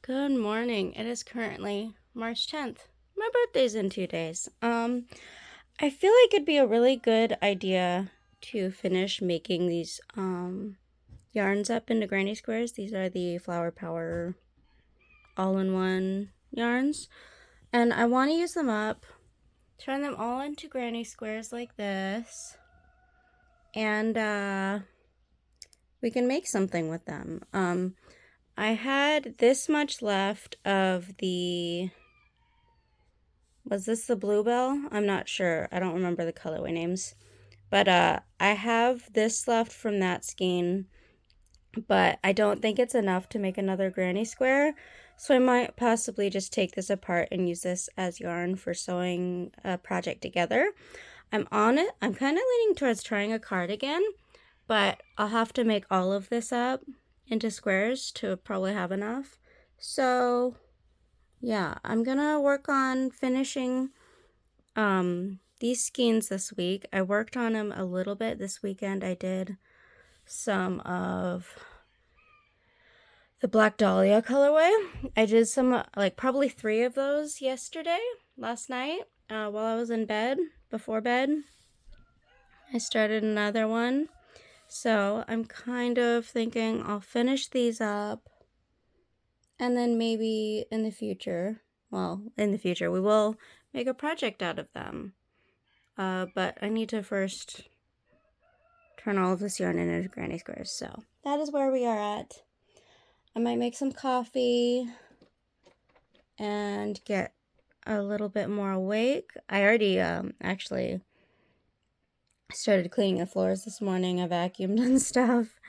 Good morning. It is currently March 10th. My birthday's in 2 days. I feel like it'd be a really good idea to finish making these yarns up into granny squares. These are the Flower Power all-in-one yarns. And I want to use them up, turn them all into granny squares like this. And we can make something with them. I had this much left of the... Was this the Bluebell? I'm not sure. I don't remember the colorway names. But I have this left from that skein, but I don't think it's enough to make another granny square. So I might possibly just take this apart and use this as yarn for sewing a project together. I'm on it. I'm kind of leaning towards trying a cardigan, but I'll have to make all of this up into squares to probably have enough. So yeah, I'm gonna work on finishing these skeins this week. I worked on them a little bit this weekend. I did some of the Black Dahlia colorway. I did some, like probably 3 of those last night, while I was in bed, before bed. I started another one. So I'm kind of thinking I'll finish these up, and then maybe in the future, we will make a project out of them. But I need to first turn all of this yarn into granny squares. So that is where we are at. I might make some coffee and get a little bit more awake. I already actually started cleaning the floors this morning. I vacuumed and stuff.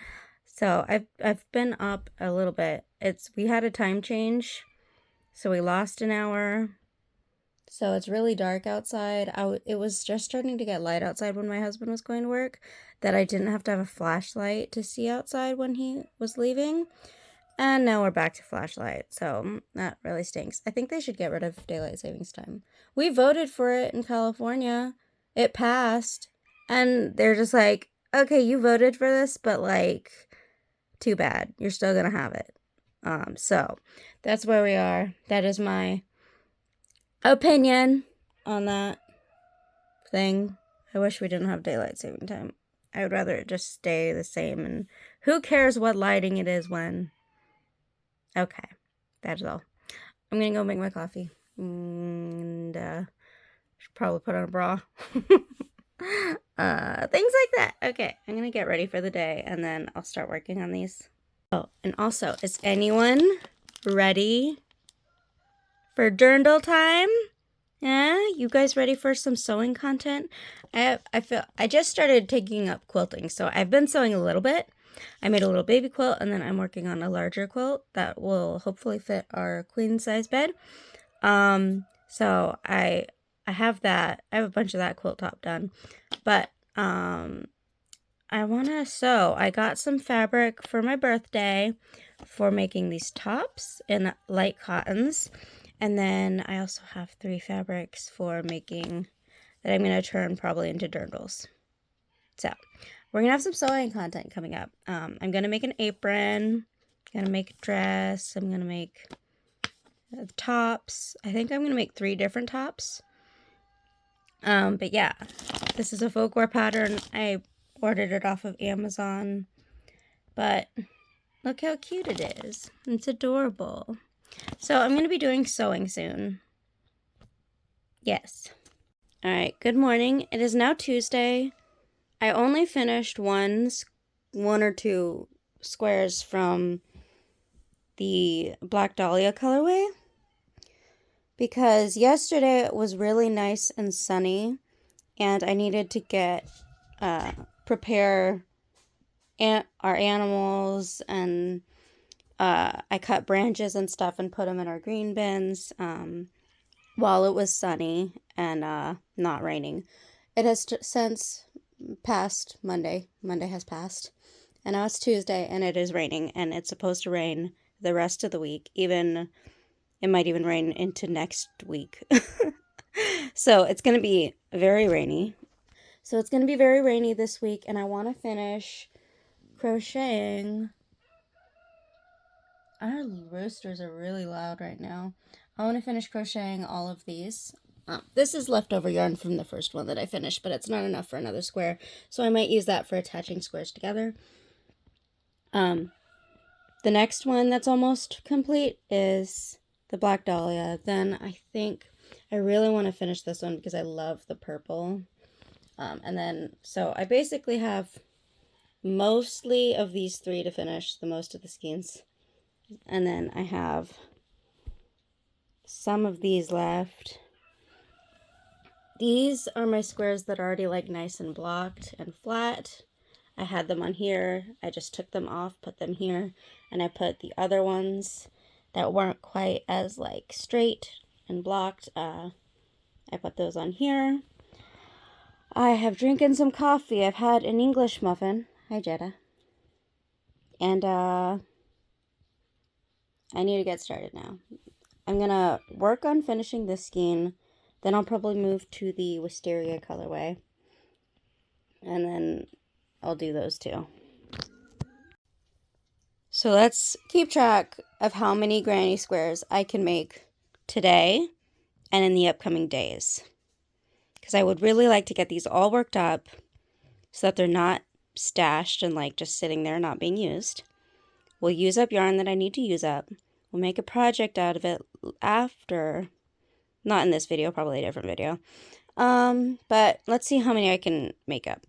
So I've been up a little bit. We had a time change, so we lost an hour. So it's really dark outside. It was just starting to get light outside when my husband was going to work, that I didn't have to have a flashlight to see outside when he was leaving. And now we're back to flashlight, so that really stinks. I think they should get rid of daylight savings time. We voted for it in California. It passed. And they're just like, okay, you voted for this, but like, too bad. You're still gonna have it. So that's where we are. That is my opinion on that thing. I wish we didn't have daylight saving time. I would rather it just stay the same, and who cares what lighting it is when. Okay, that is all. I'm gonna go make my coffee, and should probably put on a bra. Things like that. Okay, I'm gonna get ready for the day, and then I'll start working on these. Oh, and also, is anyone ready for dirndl time? Yeah, you guys ready for some sewing content? I just started taking up quilting, so I've been sewing a little bit. I made a little baby quilt, and then I'm working on a larger quilt that will hopefully fit our queen size bed. So I have that. I have a bunch of that quilt top done, but I want to sew. I got some fabric for my birthday for making these tops in light cottons. And then I also have 3 fabrics for making that I'm going to turn probably into dirndls. So we're going to have some sewing content coming up. I'm going to make an apron. I'm going to make a dress. I'm going to make tops. I think I'm going to make 3 different tops. But yeah, this is a folklore pattern. I ordered it off of Amazon, but look how cute it is. It's adorable. So I'm going to be doing sewing soon. Yes. All right, good morning. It is now Tuesday. I only finished one or two squares from the Black Dahlia colorway, because yesterday it was really nice and sunny, and I needed to prepare our animals, and I cut branches and stuff and put them in our green bins while it was sunny and not raining. It has since passed Monday. Monday has passed, and now it's Tuesday, and it is raining, and it's supposed to rain the rest of the week. It might even rain into next week. So it's going to be very rainy. This week, and I want to finish crocheting Our roosters are really loud right now. I want to finish crocheting all of these. This is leftover yarn from the first one that I finished, but it's not enough for another square, so I might use that for attaching squares together. The next one that's almost complete is the Black Dahlia. Then I think I really want to finish this one because I love the purple. And then, so I basically have mostly of these three to finish, the most of the skeins. And then I have some of these left. These are my squares that are already like nice and blocked and flat. I had them on here. I just took them off, put them here, and I put the other ones that weren't quite as like straight and blocked. I put those on here. I have drinking some coffee. I've had an English muffin. Hi, Jetta. And I need to get started now. I'm gonna work on finishing this skein. Then I'll probably move to the Wisteria colorway. And then I'll do those too. So let's keep track of how many granny squares I can make today and in the upcoming days. Because I would really like to get these all worked up so that they're not stashed and like just sitting there not being used. We'll use up yarn that I need to use up. We'll make a project out of it after, not in this video, probably a different video. But let's see how many I can make up.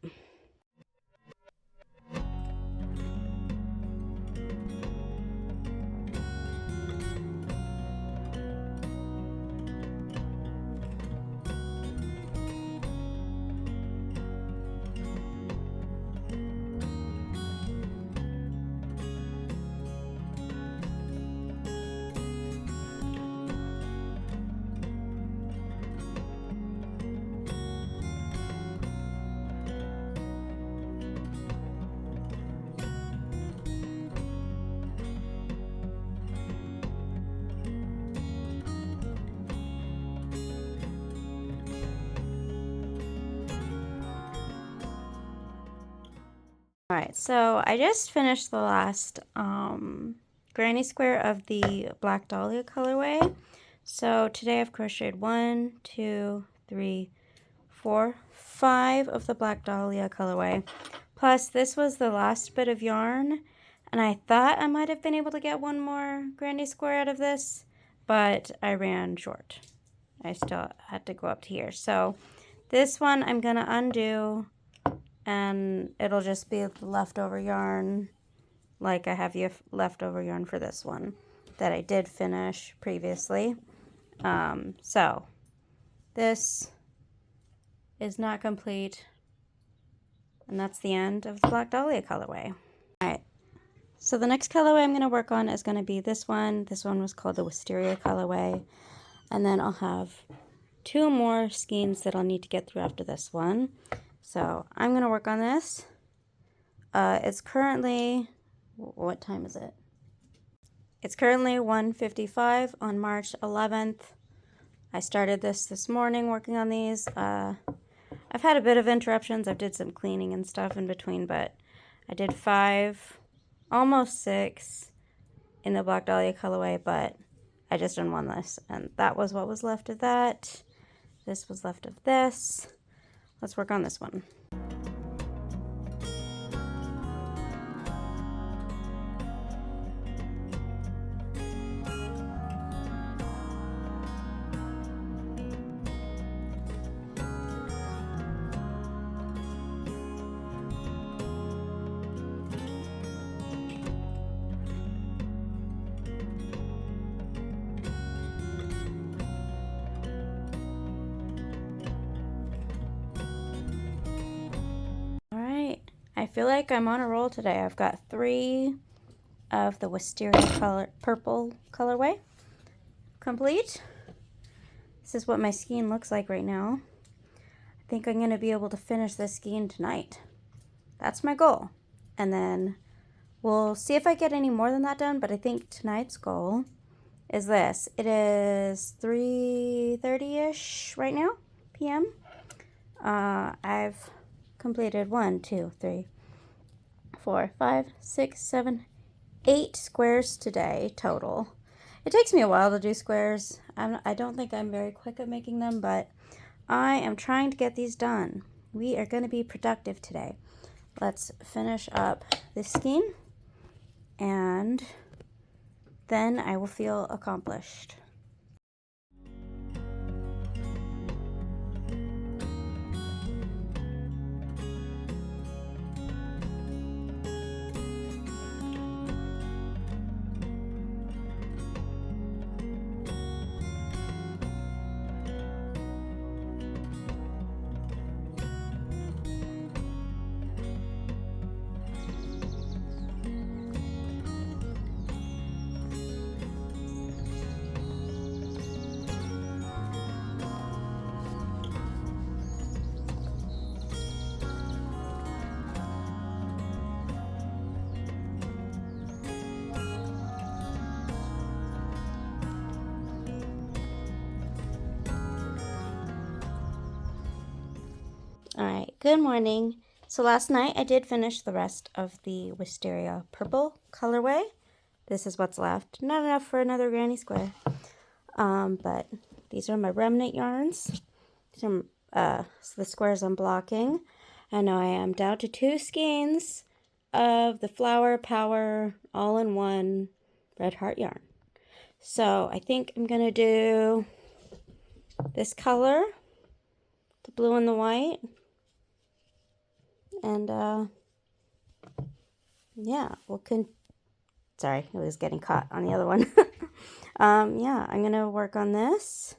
Alright, so I just finished the last granny square of the Black Dahlia colorway. So today I've crocheted 1, 2, 3, 4, 5 of the Black Dahlia colorway. Plus this was the last bit of yarn, and I thought I might have been able to get one more granny square out of this, but I ran short. I still had to go up to here. So this one I'm going to undo, and it'll just be leftover yarn, like I have leftover yarn for this one that I did finish previously. So this is not complete, and that's the end of the Black Dahlia colorway. Alright, so the next colorway I'm going to work on is going to be this one. This one was called the Wisteria colorway, and then I'll have 2 more skeins that I'll need to get through after this one. So I'm going to work on this. It's currently, what time is it? It's currently 1:55 on March 11th. I started this morning working on these. I've had a bit of interruptions. I did some cleaning and stuff in between, but I did 5, almost 6 in the Black Dahlia colorway, but I just done one this, and that was what was left of that. This was left of this. Let's work on this one. I feel like I'm on a roll today. I've got 3 of the Wisteria purple colorway complete. This is what my skein looks like right now. I think I'm going to be able to finish this skein tonight. That's my goal. And then we'll see if I get any more than that done, but I think tonight's goal is this. It is 3:30-ish right now, p.m. I've completed 1, 2, 3, 4, 5, 6, 7, 8 squares today total. It takes me a while to do squares. I don't think I'm very quick at making them, but I am trying to get these done. We are going to be productive today. Let's finish up this skein, and then I will feel accomplished. Alright, good morning. So last night I did finish the rest of the Wisteria Purple colorway. This is what's left. Not enough for another granny square. But these are my remnant yarns. These are the squares I'm blocking. And now I am down to 2 skeins of the Flower Power all-in-one red heart yarn. So I think I'm going to do this color, the blue and the white. And, yeah, sorry, it was getting caught on the other one. Yeah, I'm going to work on this.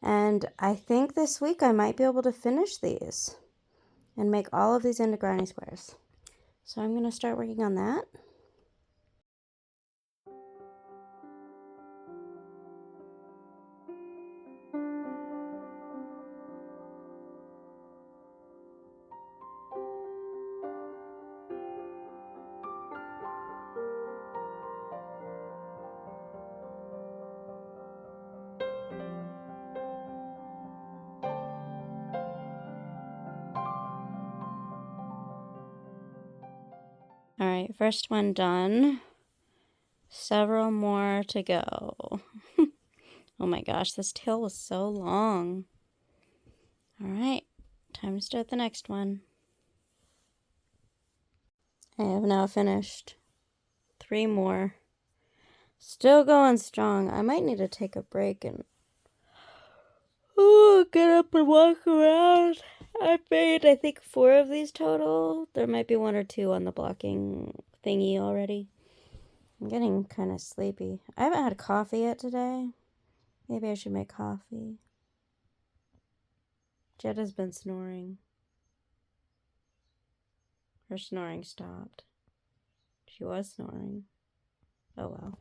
And I think this week I might be able to finish these and make all of these into granny squares. So I'm going to start working on that. All right, first one done. Several more to go. Oh my gosh, this tail was so long. All right, time to start the next one. I have now finished 3 more. Still going strong. I might need to take a break and get up and walk around. I've made, I think, 4 of these total. There might be 1 or 2 on the blocking thingy already. I'm getting kind of sleepy. I haven't had coffee yet today. Maybe I should make coffee. Jed has been snoring. Her snoring stopped. She was snoring. Oh well.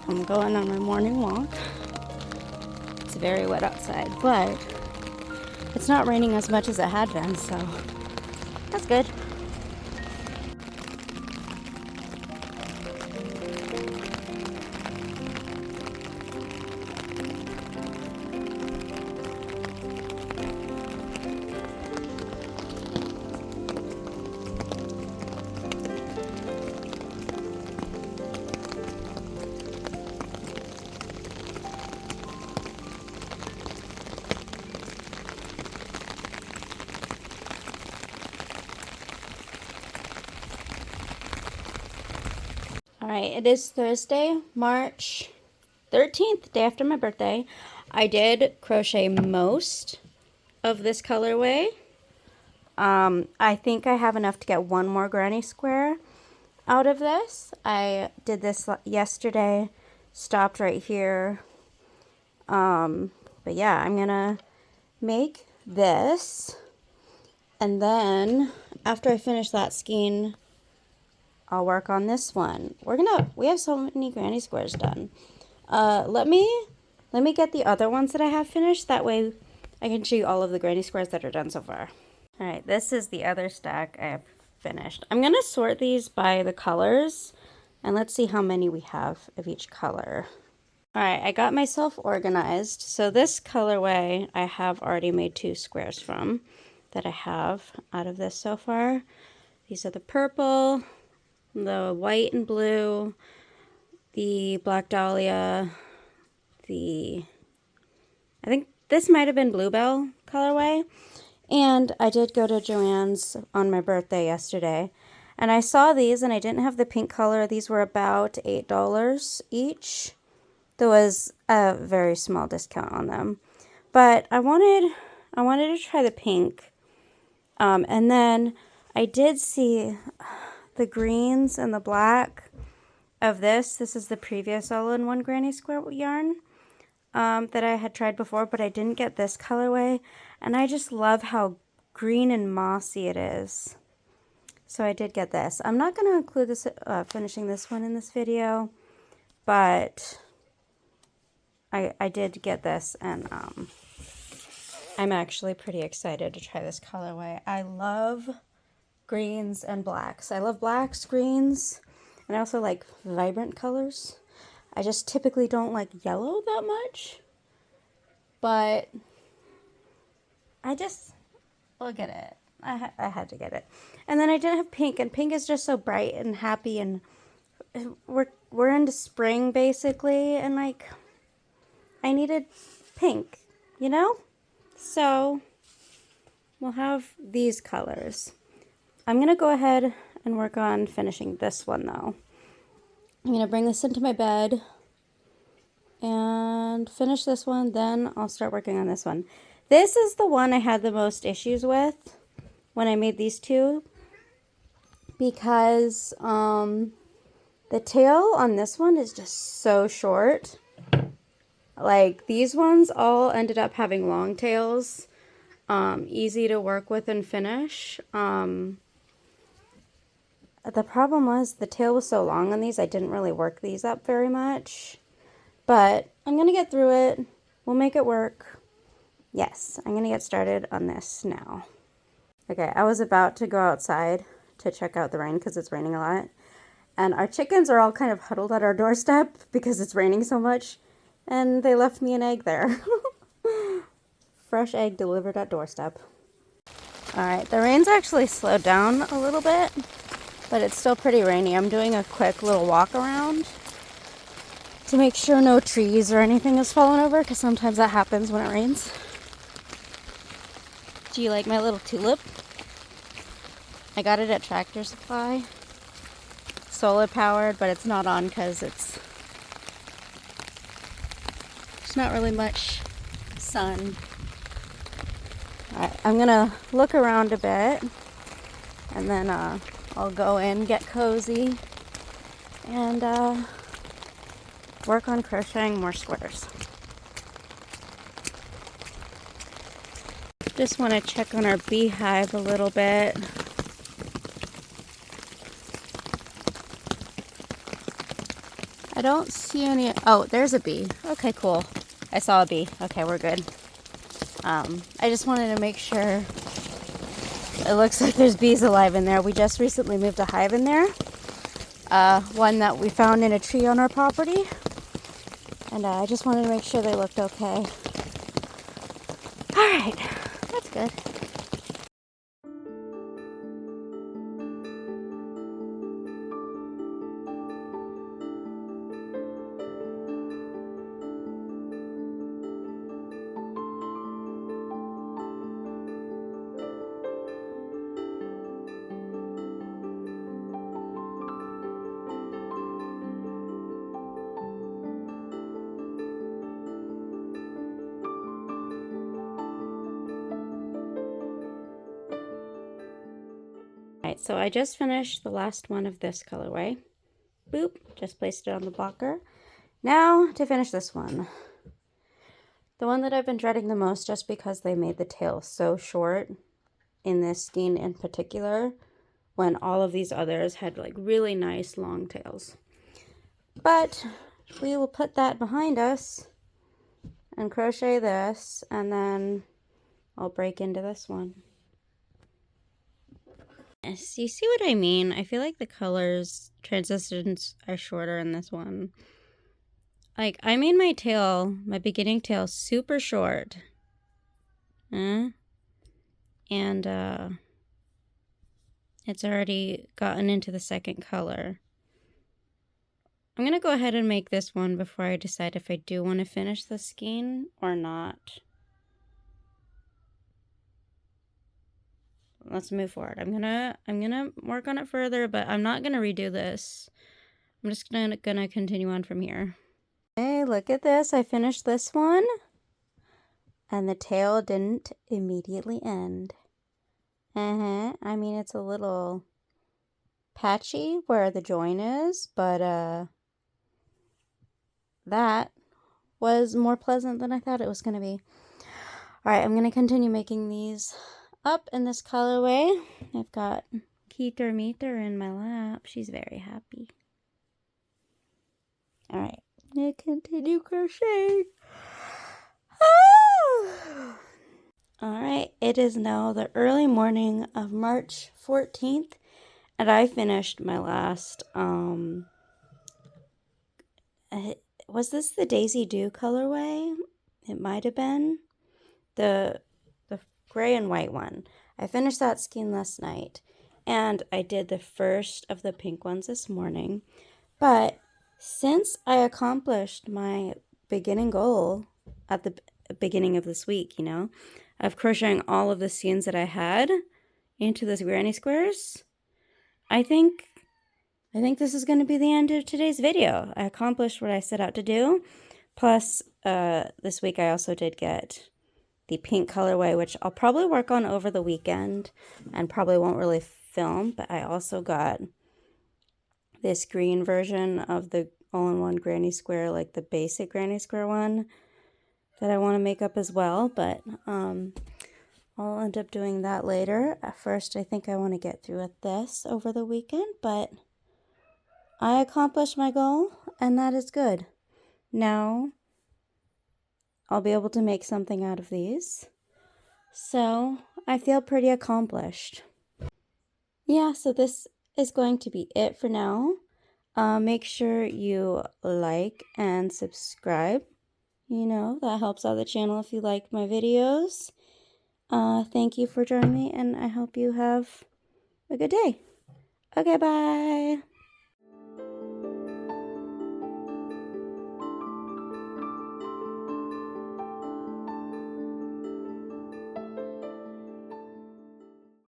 I'm going on my morning walk. It's very wet outside, but it's not raining as much as it had been, so that's good. Alright, it is Thursday, March 13th, day after my birthday. I did crochet most of this colorway. I think I have enough to get one more granny square out of this. I did this yesterday, stopped right here. But yeah, I'm gonna make this, and then after I finish that skein, I'll work on this one. We have so many granny squares done. Let me get the other ones that I have finished. That way I can show you all of the granny squares that are done so far. All right, this is the other stack I have finished. I'm gonna sort these by the colors, and let's see how many we have of each color. All right, I got myself organized. So this colorway I have already made 2 squares from that I have out of this so far. These are the purple, the white and blue, the black dahlia, I think this might have been bluebell colorway. And I did go to Joann's on my birthday yesterday, and I saw these, and I didn't have the pink color. These were about $8 each. There was a very small discount on them, but I wanted to try the pink. And then I did see the greens and the black of this. This is the previous all-in-one granny square yarn that I had tried before, but I didn't get this colorway, and I just love how green and mossy it is. So I did get this. I'm not going to include this finishing this one in this video, but I did get this, and I'm actually pretty excited to try this colorway. I love greens and blacks. I love blacks, greens, and I also like vibrant colors. I just typically don't like yellow that much, but we'll get it. I had to get it. And then I didn't have pink, and pink is just so bright and happy, and we're into spring basically, and like I needed pink, you know? So we'll have these colors. I'm gonna go ahead and work on finishing this one though. I'm gonna bring this into my bed and finish this one, then I'll start working on this one. This is the one I had the most issues with when I made these two, because the tail on this one is just so short. Like these ones all ended up having long tails, easy to work with and finish. The problem was the tail was so long on these, I didn't really work these up very much. But I'm going to get through it. We'll make it work. Yes, I'm going to get started on this now. Okay, I was about to go outside to check out the rain because it's raining a lot. And our chickens are all kind of huddled at our doorstep because it's raining so much. And they left me an egg there. Fresh egg delivered at doorstep. Alright, the rain's actually slowed down a little bit, but it's still pretty rainy. I'm doing a quick little walk around to make sure no trees or anything is falling over, because sometimes that happens when it rains. Do you like my little tulip? I got it at Tractor Supply. Solar powered, but it's not on because it's not really much sun. Alright, I'm gonna look around a bit, and then I'll go in, get cozy, and work on crocheting more squares. Just want to check on our beehive a little bit. I don't see any. Oh, there's a bee. Okay, cool. I saw a bee. Okay, we're good. I just wanted to make sure. It looks like there's bees alive in there. We just recently moved a hive in there. One that we found in a tree on our property. And I just wanted to make sure they looked okay. Alright, that's good. Alright, so I just finished the last one of this colorway. Boop, just placed it on the blocker. Now to finish this one. The one that I've been dreading the most just because they made the tail so short in this skein in particular, when all of these others had like really nice long tails. But we will put that behind us and crochet this, and then I'll break into this one. Yes, you see what I mean? I feel like the colors transitions are shorter in this one. Like, I made my tail, my beginning tail, super short. And it's already gotten into the second color. I'm going to go ahead and make this one before I decide if I do want to finish the skein or not. Let's move forward. I'm gonna work on it further, but I'm not gonna redo this. I'm just gonna continue on from here. Hey, look at this. I finished this one. And the tail didn't immediately end. I mean, it's a little patchy where the join is, but that was more pleasant than I thought it was gonna be. Alright, I'm gonna continue making these up in this colorway. I've got Keeter Meter in my lap. She's very happy. Alright, I'm gonna continue crocheting. Alright, it is now the early morning of March 14th, and I finished my last, was this the Daisy Dew colorway? It might have been. The gray and white one. I finished that skein last night, and I did the first of the pink ones this morning. But since I accomplished my beginning goal at the beginning of this week, you know, of crocheting all of the skeins that I had into those granny squares, I think this is going to be the end of today's video. I accomplished what I set out to do. Plus, this week I also did get the pink colorway, which I'll probably work on over the weekend and probably won't really film, but I also got this green version of the all-in-one granny square, like the basic granny square one that I want to make up as well, but I'll end up doing that later. At first, I think I want to get through with this over the weekend, but I accomplished my goal, and that is good. Now I'll be able to make something out of these. So I feel pretty accomplished. Yeah, so this is going to be it for now. Make sure you like and subscribe. You know, that helps out the channel if you like my videos. Thank you for joining me, and I hope you have a good day. Okay, bye.